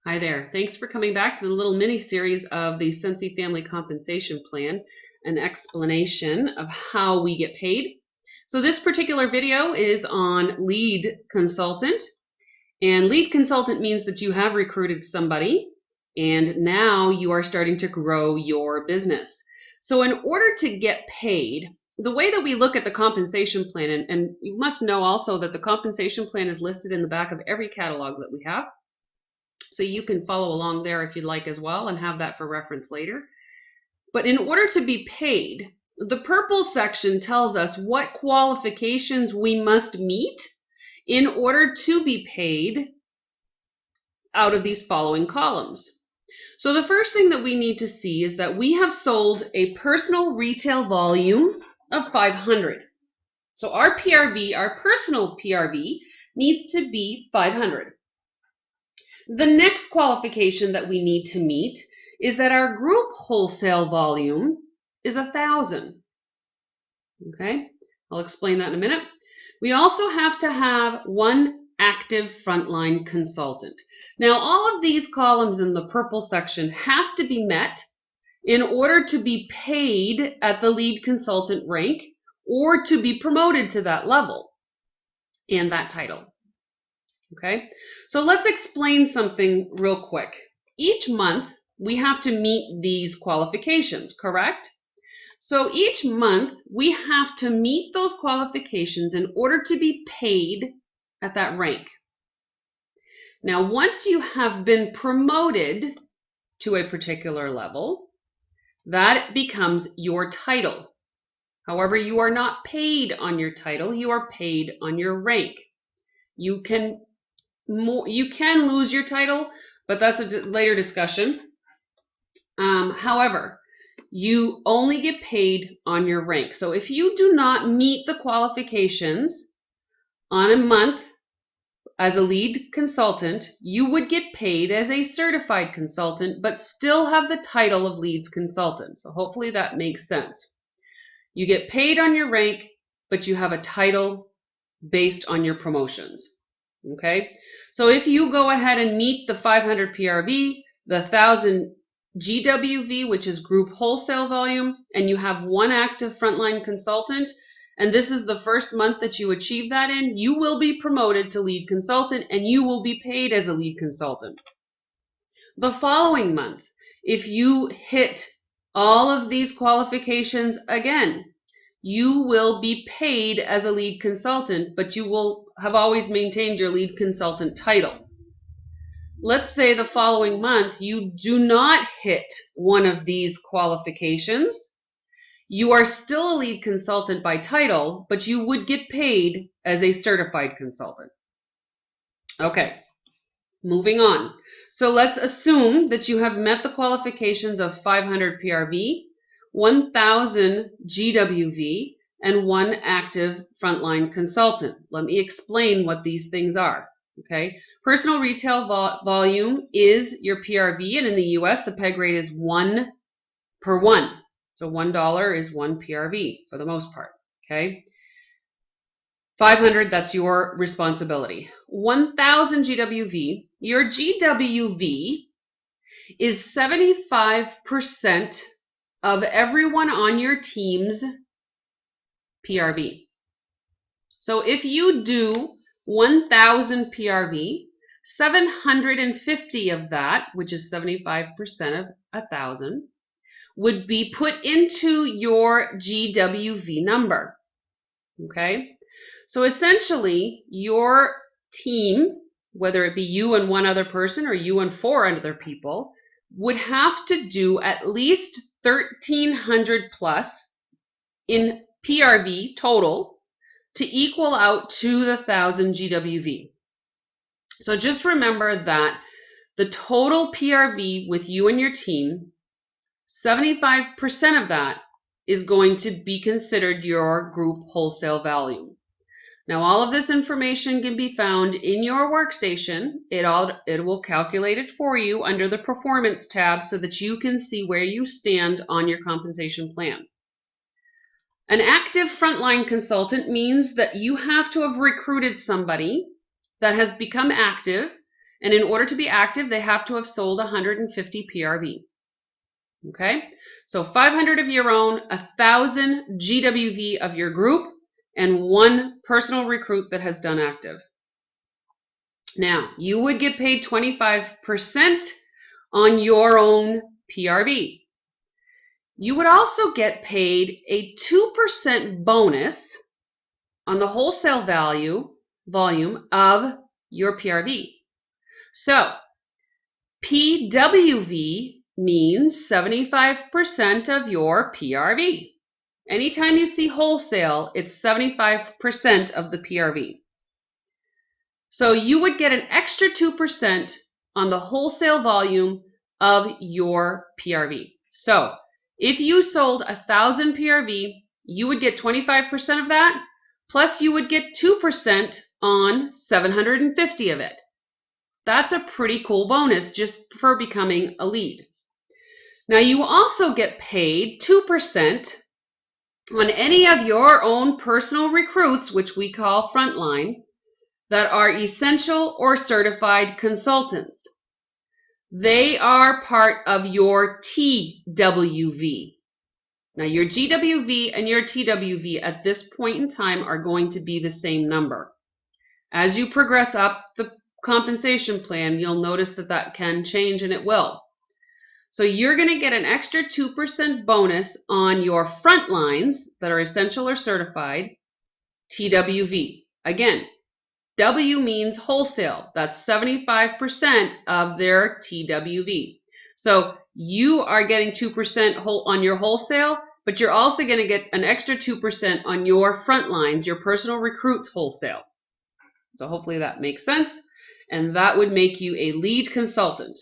Hi there. Thanks for coming back to the little mini-series of the Sensi Family Compensation Plan, an explanation of how we get paid. So this particular video is on lead consultant, and lead consultant means that you have recruited somebody and now you are starting to grow your business. So in order to get paid, the way that we look at the compensation plan, and you must know also that the compensation plan is listed in the back of every catalog that we have. So you can follow along there if you'd like as well and have that for reference later. But in order to be paid, the purple section tells us what qualifications we must meet in order to be paid out of these following columns. So the first thing that we need to see is that we have sold a personal retail volume of 500. So our PRV, our personal PRV, needs to be 500. The next qualification that we need to meet is that our group wholesale volume is 1,000. Okay, I'll explain that in a minute. We also have to have one active frontline consultant. Now, all of these columns in the purple section have to be met in order to be paid at the lead consultant rank or to be promoted to that level and that title. Okay, so let's explain something real quick. Each month we have to meet these qualifications, correct? So each month we have to meet those qualifications in order to be paid at that rank. Now, once you have been promoted to a particular level, that becomes your title. However, you are not paid on your title, you are paid on your rank. You can lose your title, but that's a later discussion. However, you only get paid on your rank. So if you do not meet the qualifications on a month as a lead consultant, you would get paid as a certified consultant, but still have the title of leads consultant. So hopefully that makes sense. You get paid on your rank, but you have a title based on your promotions. Okay, so if you go ahead and meet the 500 PRV, the 1,000 GWV, which is group wholesale volume, and you have one active frontline consultant, and this is the first month that you achieve that in, you will be promoted to lead consultant and you will be paid as a lead consultant. The following month, if you hit all of these qualifications again, you will be paid as a lead consultant, but you will have always maintained your lead consultant title. Let's say the following month you do not hit one of these qualifications. You are still a lead consultant by title, but you would get paid as a certified consultant. Okay, moving on. So let's assume that you have met the qualifications of 500 PRV, 1,000 GWV, and one active frontline consultant. Let me explain what these things are. Okay, personal retail volume is your PRV, and in the US the peg rate is 1 per 1. So $1 is 1 PRV for the most part. Okay, 500, that's your responsibility. 1,000 GWV, your GWV is 75% of everyone on your team's PRV. So if you do 1,000 PRV, 750 of that, which is 75% of 1,000, would be put into your GWV number. Okay? So essentially, your team, whether it be you and one other person or you and 4 other people, would have to do at least 1,300 plus in PRV total to equal out to the 1,000 GWV. So just remember that the total PRV with you and your team, 75% of that is going to be considered your group wholesale value. Now, all of this information can be found in your workstation. It will calculate it for you under the Performance tab so that you can see where you stand on your compensation plan. An active frontline consultant means that you have to have recruited somebody that has become active And in order to be active, they have to have sold 150 PRV. Okay? So 500 of your own, 1,000 GWV of your group, and 1 personal recruit that has done active. Now, you would get paid 25% on your own PRV. You would also get paid a 2% bonus on the wholesale volume of your PRV. So, PWV means 75% of your PRV. Anytime you see wholesale, it's 75% of the PRV. So you would get an extra 2% on the wholesale volume of your PRV. So if you sold 1,000 PRV, you would get 25% of that, plus you would get 2% on 750 of it. That's a pretty cool bonus just for becoming a lead. Now you also get paid 2% on any of your own personal recruits, which we call frontline, that are essential or certified consultants. They are part of your TWV. Now your GWV and your TWV at this point in time are going to be the same number. As you progress up the compensation plan, you'll notice that that can change, and it will. So you're going to get an extra 2% bonus on your front lines that are essential or certified, TWV. Again, W means wholesale. That's 75% of their TWV. So you are getting 2% on your wholesale, but you're also going to get an extra 2% on your front lines, your personal recruits wholesale. So hopefully that makes sense. And that would make you a lead consultant.